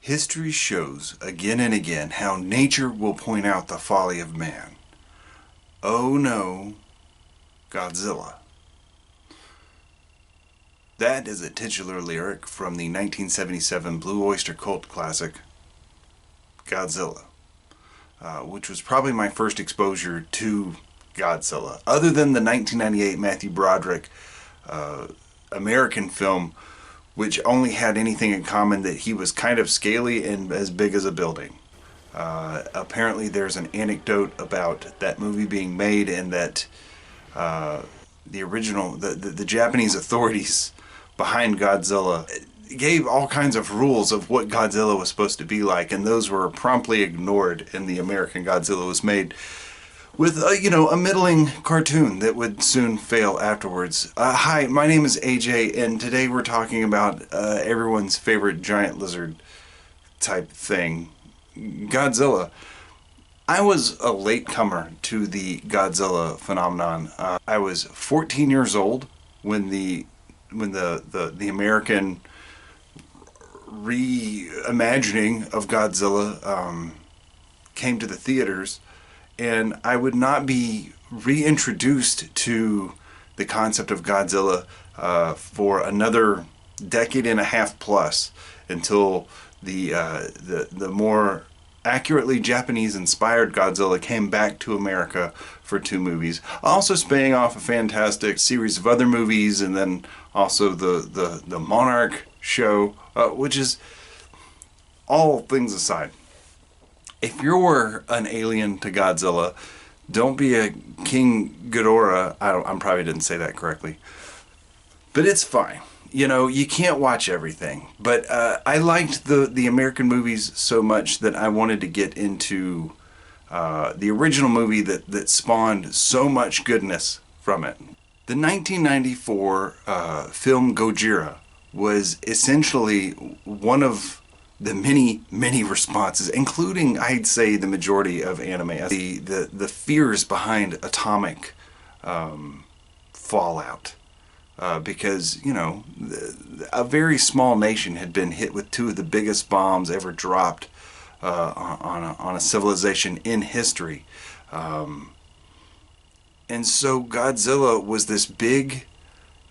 History shows again and again how nature will point out the folly of man. Oh no, Godzilla. That is a titular lyric from the 1977 Blue Oyster Cult classic, Godzilla, which was probably my first exposure to Godzilla, other than the 1998 Matthew Broderick American film, which only had anything in common that he was kind of scaly and as big as a building. Apparently there's an anecdote about that movie being made and that the Japanese authorities behind Godzilla gave all kinds of rules of what Godzilla was supposed to be like, and those were promptly ignored, and the American Godzilla was made with a middling cartoon that would soon fail afterwards. Hi, my name is AJ, and today we're talking about everyone's favorite giant lizard type thing, Godzilla. I was a latecomer to the Godzilla phenomenon. I was 14 years old when the American reimagining of Godzilla came to the theaters, and I would not be reintroduced to the concept of Godzilla for another decade and a half plus until the more accurately Japanese-inspired Godzilla came back to America for 2 movies. Also spinning off a fantastic series of other movies, and then also the Monarch show, which is, all things aside, if you're an alien to Godzilla, don't be a King Ghidorah. I probably didn't say that correctly, but it's fine. You can't watch everything. But I liked the American movies so much that I wanted to get into the original movie that spawned so much goodness from it. The 1994 film Godzilla was essentially one of the many responses, including, I'd say, the majority of anime. The fears behind atomic fallout. Because, a very small nation had been hit with 2 of the biggest bombs ever dropped on a civilization in history. And so Godzilla was this big,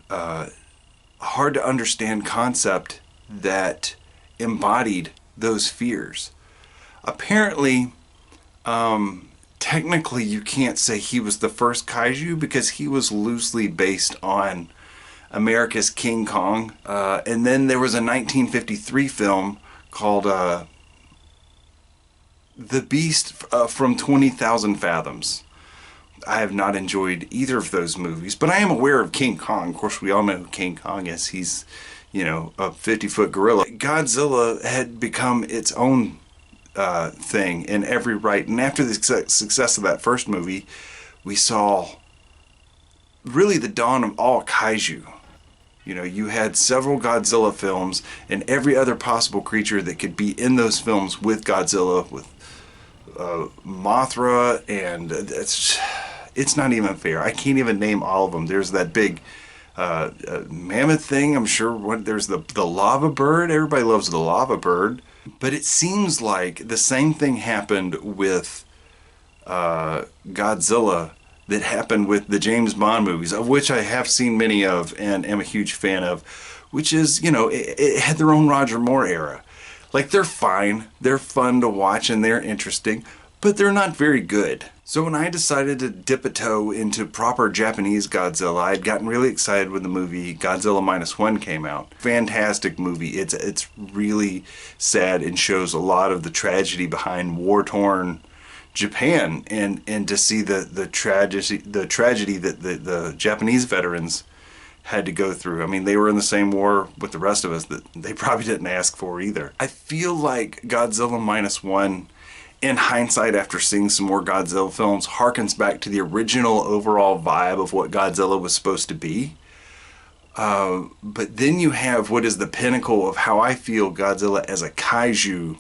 hard to understand concept that embodied those fears. Apparently, technically you can't say he was the first kaiju because he was loosely based on America's King Kong. And then there was a 1953 film called The Beast from 20,000 Fathoms. I have not enjoyed either of those movies, but I am aware of King Kong. Of course, we all know who King Kong is. He's, a 50-foot gorilla. Godzilla had become its own thing in every right. And after the success of that first movie, we saw really the dawn of all kaiju. You had several Godzilla films and every other possible creature that could be in those films with Godzilla, with Mothra, and it's not even fair. I can't even name all of them. There's that big mammoth thing, I'm sure. There's the lava bird. Everybody loves the lava bird. But it seems like the same thing happened with Godzilla that happened with the James Bond movies, of which I have seen many of and am a huge fan of, which is, it had their own Roger Moore era. Like, they're fine, they're fun to watch, and they're interesting, but they're not very good. So when I decided to dip a toe into proper Japanese Godzilla, I had gotten really excited when the movie Godzilla -1 came out. Fantastic movie. It's really sad and shows a lot of the tragedy behind war-torn Japan, and to see the tragedy that the Japanese veterans had to go through. I mean, they were in the same war with the rest of us that they probably didn't ask for either. I feel like Godzilla -1, in hindsight, after seeing some more Godzilla films, harkens back to the original overall vibe of what Godzilla was supposed to be. But then you have what is the pinnacle of how I feel Godzilla as a kaiju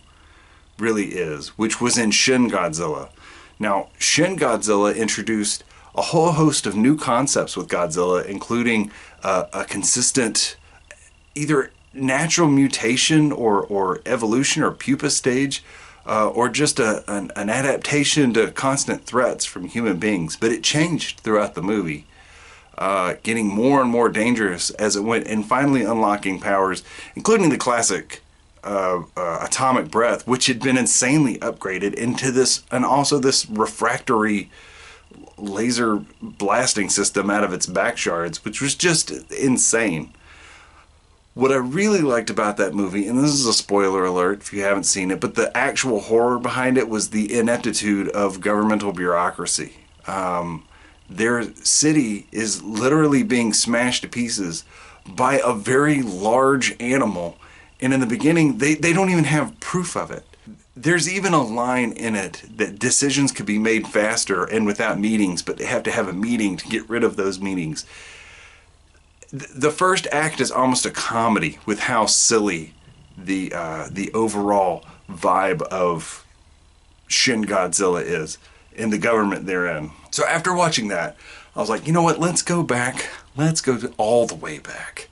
really is, which was in Shin Godzilla. Now, Shin Godzilla introduced a whole host of new concepts with Godzilla, including a consistent, either natural mutation or evolution or pupa stage, or just an adaptation to constant threats from human beings. But it changed throughout the movie, getting more and more dangerous as it went, and finally unlocking powers, including the classic atomic breath, which had been insanely upgraded into this, and also this refractory laser blasting system out of its back shards, which was just insane. What I really liked about that movie, and this is a spoiler alert if you haven't seen it, but the actual horror behind it was the ineptitude of governmental bureaucracy. Their city is literally being smashed to pieces by a very large animal, and in the beginning, they don't even have proof of it. There's even a line in it that decisions could be made faster and without meetings, but they have to have a meeting to get rid of those meetings. The first act is almost a comedy with how silly the overall vibe of Shin Godzilla is and the government therein. So after watching that, I was like, you know what? Let's go back. Let's go all the way back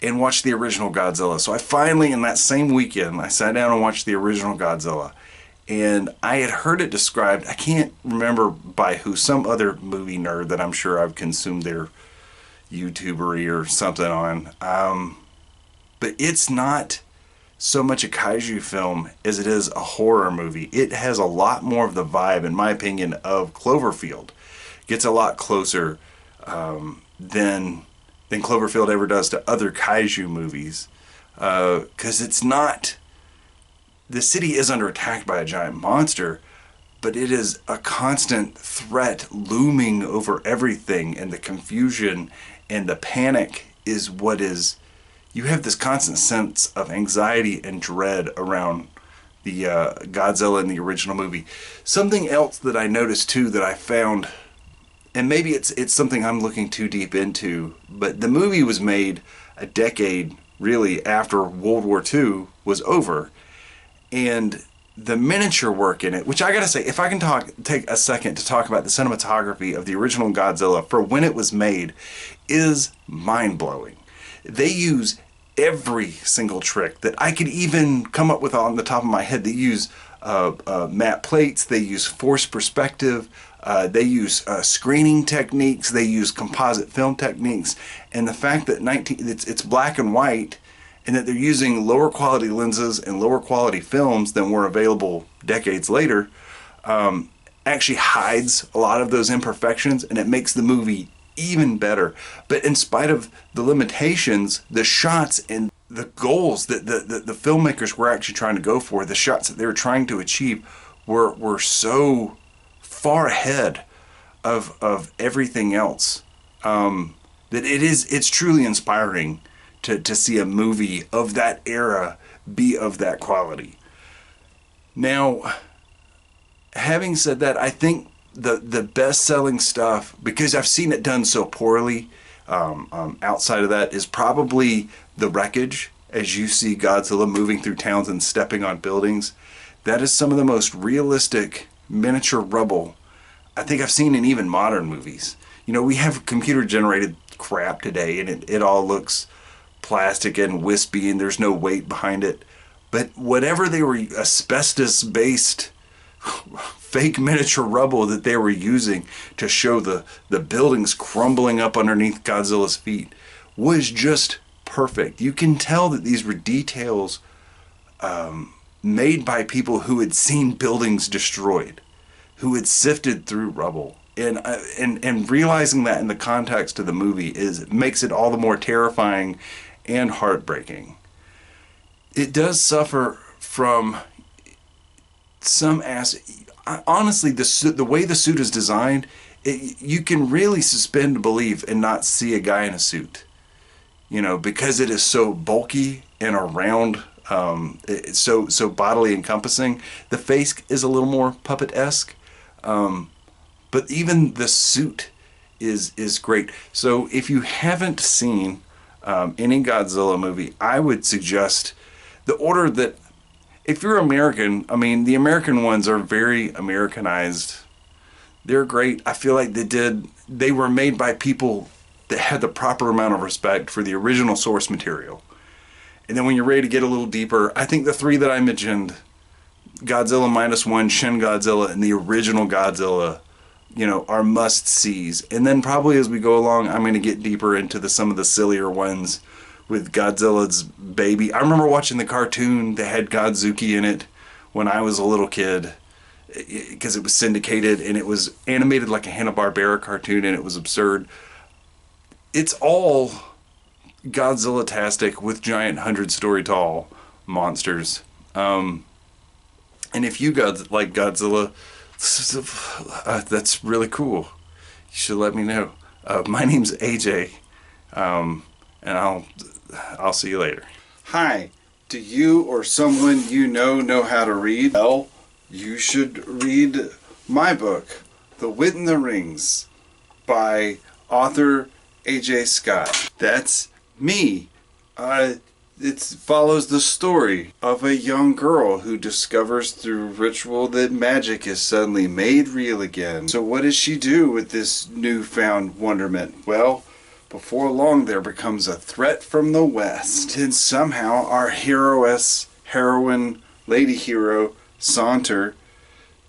and watch the original Godzilla. So I finally, in that same weekend, I sat down and watched the original Godzilla. And I had heard it described, I can't remember by who, some other movie nerd that I'm sure I've consumed their YouTubery or something on. But it's not so much a kaiju film as it is a horror movie. It has a lot more of the vibe, in my opinion, of Cloverfield. It gets a lot closer than Cloverfield ever does to other kaiju movies. Because it's not... The city is under attack by a giant monster, but it is a constant threat looming over everything, and the confusion and the panic is what is... You have this constant sense of anxiety and dread around the Godzilla in the original movie. Something else that I noticed too that I found, and maybe it's something I'm looking too deep into, but the movie was made a decade really after World War II was over, and the miniature work in it, which I gotta say, if I can take a second to talk about the cinematography of the original Godzilla for when it was made, is mind-blowing. They use every single trick that I could even come up with on the top of my head. They use matte plates, they use forced perspective, they use screening techniques, they use composite film techniques, and the fact that it's black and white, and that they're using lower quality lenses and lower quality films than were available decades later, actually hides a lot of those imperfections, and it makes the movie even better. But in spite of the limitations, the shots and the goals that the filmmakers were actually trying to go for, the shots that they were trying to achieve, were so far ahead of everything else, that it's truly inspiring to see a movie of that era be of that quality. Now, having said that, I think the best-selling stuff, because I've seen it done so poorly, outside of that, is probably The Wreckage, as you see Godzilla moving through towns and stepping on buildings. That is some of the most realistic miniature rubble I think I've seen in even modern movies. You know, we have computer-generated crap today, and it all looks plastic and wispy, and there's no weight behind it. But whatever they were, asbestos-based fake miniature rubble that they were using to show the buildings crumbling up underneath Godzilla's feet was just perfect. You can tell that these were details made by people who had seen buildings destroyed, who had sifted through rubble. And realizing that in the context of the movie makes it all the more terrifying and heartbreaking. It does suffer from some honestly, the way the suit is designed, you can really suspend belief and not see a guy in a suit. You know, because it is so bulky and around, it's so bodily encompassing. The face is a little more puppet-esque, but even the suit is great. So if you haven't seen any Godzilla movie, I would suggest the order that, if you're American, I mean, the American ones are very Americanized. They're great. I feel like they were made by people that had the proper amount of respect for the original source material. And then when you're ready to get a little deeper, I think the three that I mentioned, Godzilla -1, Shin Godzilla, and the original Godzilla, are must-sees. And then probably as we go along, I'm going to get deeper into some of the sillier ones with Godzilla's baby. I remember watching the cartoon that had Godzuki in it when I was a little kid, because it was syndicated and it was animated like a Hanna-Barbera cartoon, and it was absurd. It's all Godzilla-tastic with giant 100-story tall monsters. And if you like Godzilla, that's really cool. You should let me know. My name's AJ, and I'll see you later. Hi, do you or someone you know how to read? Well, you should read my book, The Wit in the Rings, by author AJ Scott. That's me. It follows the story of a young girl who discovers through ritual that magic is suddenly made real again. So what does she do with this newfound wonderment? Well, before long there becomes a threat from the west. And somehow our heroine, lady hero, Saunter,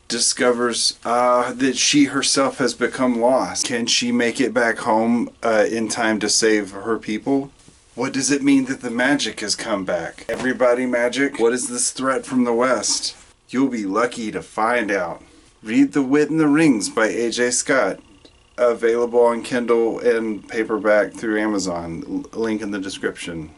discovers that she herself has become lost. Can she make it back home in time to save her people? What does it mean that the magic has come back? Everybody magic? What is this threat from the west? You'll be lucky to find out. Read The Wit in the Rings by AJ Scott. Available on Kindle and paperback through Amazon. Link in the description.